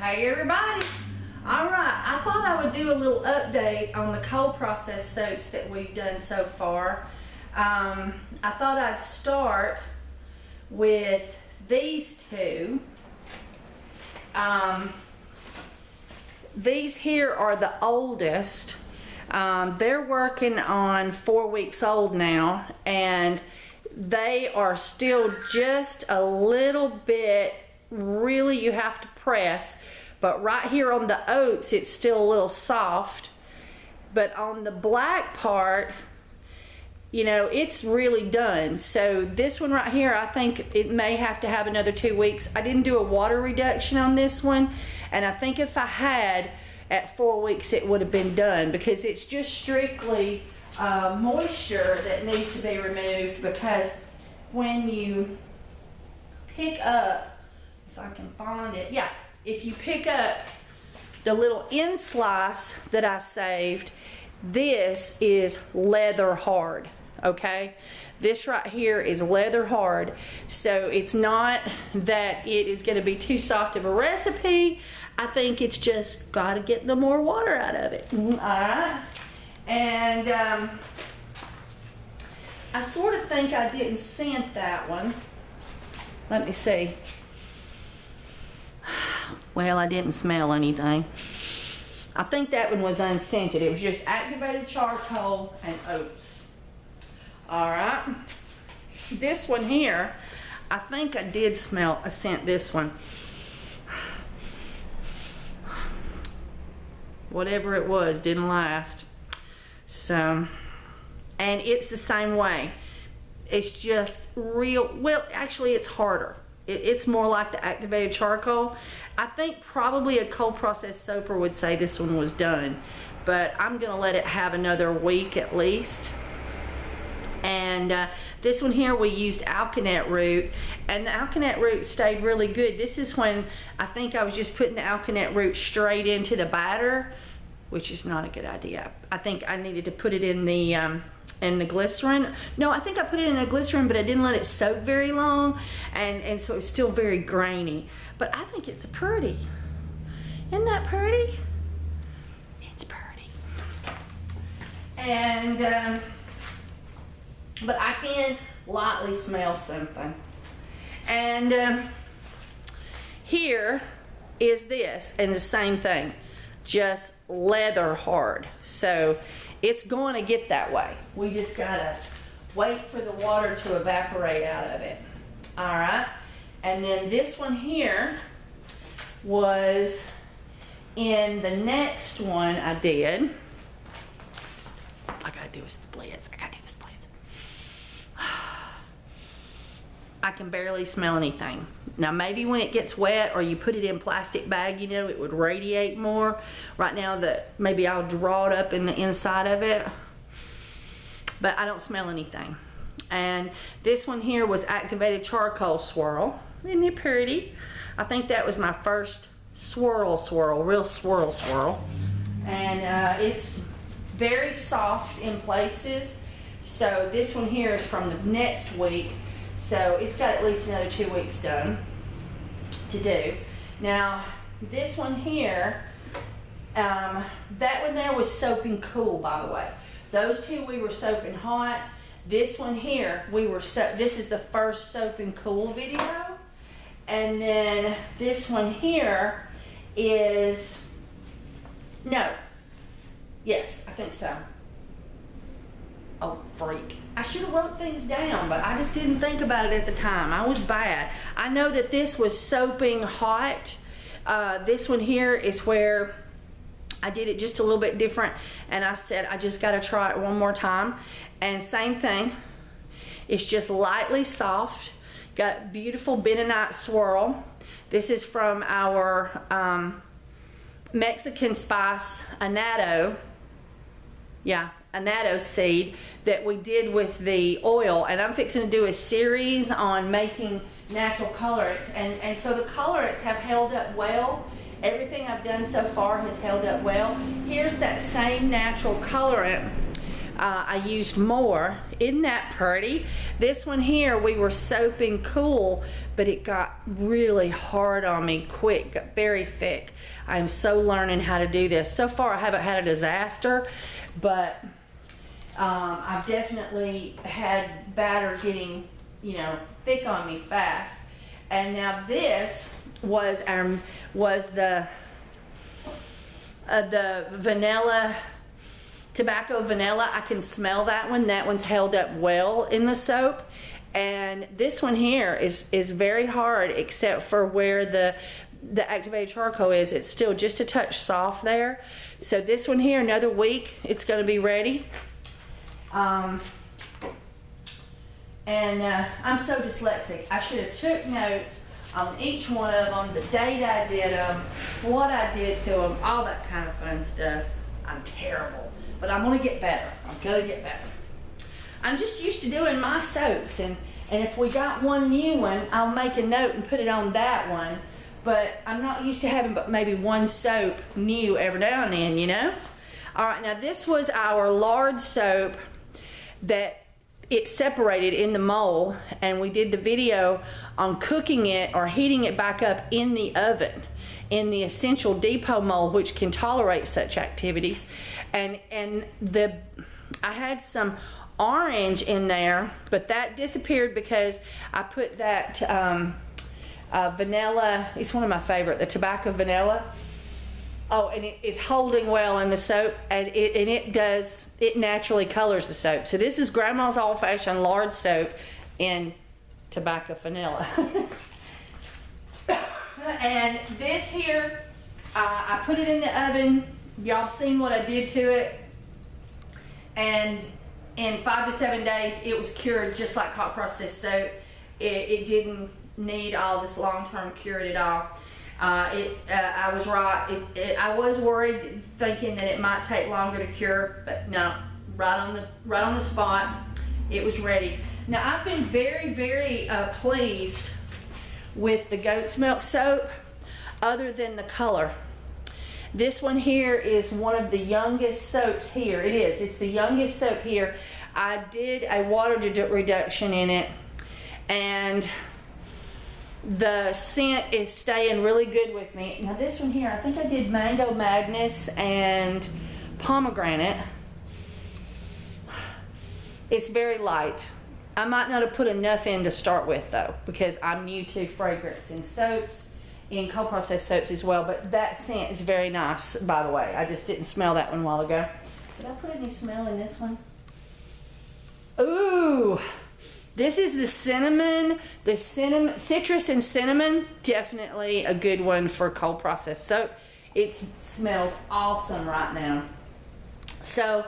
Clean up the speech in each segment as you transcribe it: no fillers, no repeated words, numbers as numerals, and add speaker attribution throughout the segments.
Speaker 1: Hey everybody! Alright, I thought I would do a little update on the cold process soaps that we've done so far. I thought I'd start with these two. These here are the oldest. They're working on 4 weeks old now, and they are still just a little bit, really you have to press, but right here on the oats it's still a little soft, but on the black part, you know, it's really done. So this one right here, I think it may have to have another 2 weeks. I didn't do a water reduction on this one, and I think if I had, at 4 weeks it would have been done, because it's just strictly moisture that needs to be removed. Because when you pick up, if I can find it, yeah, if you pick up the little end slice that I saved, this is leather hard, okay? This right here is leather hard, so it's not that it is going to be too soft of a recipe. I think it's just got to get the more water out of it. All right, and I sort of think I didn't scent that one. Let me see. Well, I didn't smell anything. I think that one was unscented. It was just activated charcoal and oats. All right. This one here, I think I did smell a scent this one. Whatever it was didn't last. So, and it's the same way. It's just real, well, actually it's harder. It's more like the activated charcoal. I think probably a cold process soaper would say this one was done, but I'm gonna let it have another week at least. And this one here, we used alkanet root, and the alkanet root stayed really good. This is when I think I was just putting the alkanet root straight into the batter, which is not a good idea. I think I needed to put it in the glycerin. No, I think I put it in the glycerin, but I didn't let it soak very long, and so it's still very grainy. But I think it's pretty. Isn't that pretty? It's pretty. And but I can lightly smell something. And here is this, and the same thing, just leather hard. So it's going to get that way. We just gotta wait for the water to evaporate out of it. All right, and then this one here was in the next one I did. All I gotta do is the blitz. I gotta do this blitz. I can barely smell anything. Now maybe when it gets wet or you put it in plastic bag, you know, it would radiate more. Right now that maybe I'll draw it up in the inside of it, but I don't smell anything. And this one here was activated charcoal swirl. Isn't it pretty? I think that was my first swirl, real swirl. And it's very soft in places. So this one here is from the next week. So it's got at least another 2 weeks done to do. Now this one here, that one there was soaping cool, by the way. Those two we were soaping hot. This one here, this is the first soaping cool video. And then this one here is, no, yes, I think so. Oh, freak. I should have wrote things down, but I just didn't think about it at the time. I was bad. I know that this was soaping hot. This one here is where I did it just a little bit different, and I said I just got to try it one more time. And same thing. It's just lightly soft. Got beautiful bentonite swirl. This is from our Mexican spice annatto. Yeah, annatto seed that we did with the oil, and I'm fixing to do a series on making natural colorants, and so the colorants have held up well. Everything I've done so far has held up well. Here's that same natural colorant I used more. Isn't that pretty? This one here, we were soaping cool, but it got really hard on me quick, got very thick. I'm so learning how to do this. So far, I haven't had a disaster, but I've definitely had batter getting, you know, thick on me fast. And now this was the vanilla, tobacco vanilla. I can smell that one. That one's held up well in the soap. And this one here is very hard, except for where the activated charcoal is. It's still just a touch soft there. So this one here, another week, it's going to be ready. I'm so dyslexic. I should have took notes on each one of them, the date I did them, what I did to them, all that kind of fun stuff. I'm terrible, but I'm gonna get better. I'm gonna get better. I'm just used to doing my soaps, and if we got one new one, I'll make a note and put it on that one, but I'm not used to having but maybe one soap new every now and then, you know? All right, now this was our lard soap that it separated in the mold, and we did the video on cooking it or heating it back up in the oven in the Essential Depot mold, which can tolerate such activities. And I had some orange in there, but that disappeared because I put that vanilla. It's one of my favorite, the tobacco vanilla. Oh, and it's holding well in the soap, and it naturally colors the soap. So this is Grandma's old-fashioned lard soap in tobacco vanilla. And this here, I put it in the oven. Y'all seen what I did to it. And in 5 to 7 days, it was cured just like hot processed soap. It didn't need all this long-term cure at all. I was right. I was worried, thinking that it might take longer to cure, but no, right on the spot, it was ready. Now I've been very, very pleased with the goat's milk soap, other than the color. This one here is one of the youngest soaps here. It is. It's the youngest soap here. I did a water reduction in it, and the scent is staying really good with me. Now this one here, I think I did Mango Magnus and Pomegranate. It's very light. I might not have put enough in to start with though, because I'm new to fragrance in soaps, in cold processed soaps as well, but that scent is very nice, by the way. I just didn't smell that one a while ago. Did I put any smell in this one? Ooh! This is the cinnamon, citrus and cinnamon, definitely a good one for cold processed soap. It smells awesome right now. So,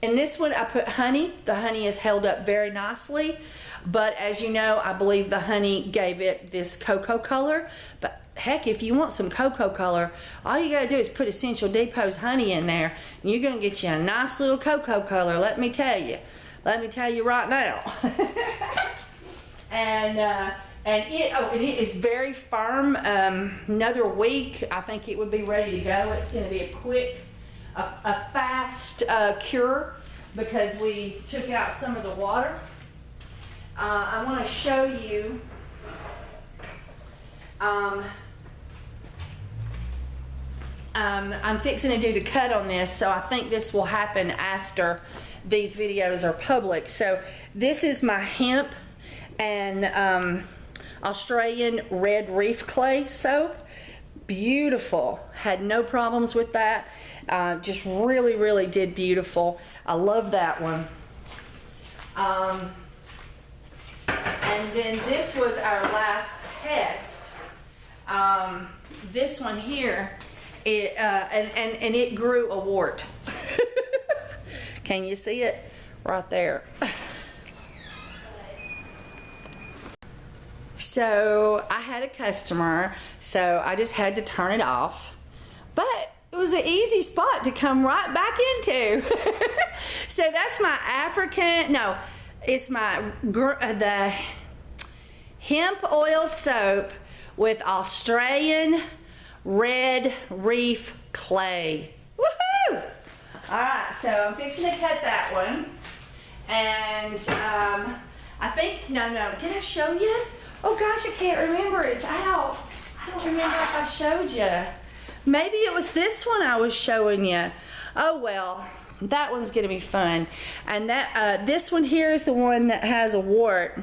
Speaker 1: in this one I put honey. The honey is held up very nicely, but as you know, I believe the honey gave it this cocoa color. But heck, if you want some cocoa color, all you gotta do is put Essential Depot's honey in there, and you're gonna get you a nice little cocoa color, let me tell you. Let me tell you right now. And it is very firm. Another week, I think it would be ready to go. It's going to be a quick, a fast cure, because we took out some of the water. I want to show you. I'm fixing to do the cut on this, so I think this will happen after these videos are public. So this is my hemp and Australian red reef clay soap. Beautiful. Had no problems with that. Just really did beautiful. I love that one. And then this was our last test. This one here, and it grew a wart. Can you see it? Right there. So I had a customer, so I just had to turn it off. But it was an easy spot to come right back into. So that's my it's my the hemp oil soap with Australian red reef clay. Woohoo! All right, so I'm fixing to cut that one. And I think, no, did I show you? Oh gosh, I can't remember. It's out. I don't remember if I showed you. Maybe it was this one I was showing you. Oh well, that one's gonna be fun. And that this one here is the one that has a wart.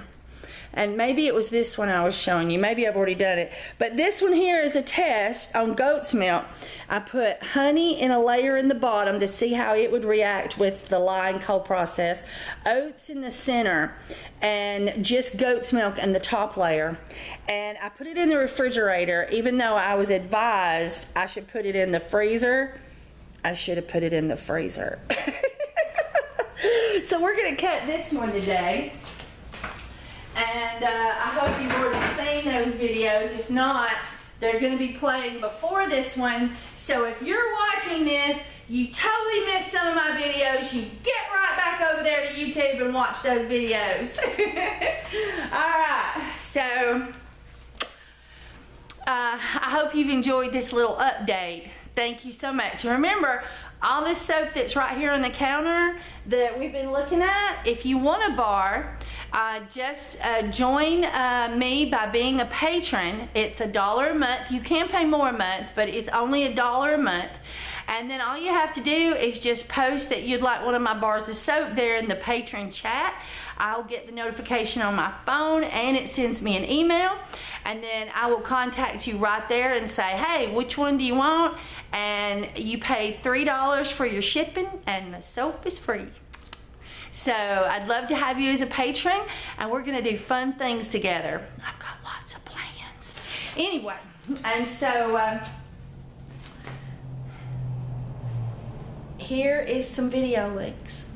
Speaker 1: And maybe it was this one I was showing you. Maybe I've already done it. But this one here is a test on goat's milk. I put honey in a layer in the bottom to see how it would react with the lye and cold process. Oats in the center. And just goat's milk in the top layer. And I put it in the refrigerator, even though I was advised I should put it in the freezer. I should have put it in the freezer. So we're going to cut this one today. And I hope you've already seen those videos. If not, they're going to be playing before this one. So if you're watching this, you totally missed some of my videos, you get right back over there to YouTube and watch those videos. Alright, so I hope you've enjoyed this little update. Thank you so much. And remember, all this soap that's right here on the counter that we've been looking at, if you want a bar, just join me by being a patron. It's $1 a month. You can pay more a month, but it's only $1 a month. And then all you have to do is just post that you'd like one of my bars of soap there in the patron chat. I'll get the notification on my phone and it sends me an email. And then I will contact you right there and say, hey, which one do you want? And you pay $3 for your shipping and the soap is free. So I'd love to have you as a patron and we're gonna do fun things together. I've got lots of plans. Anyway, and so here is some video links.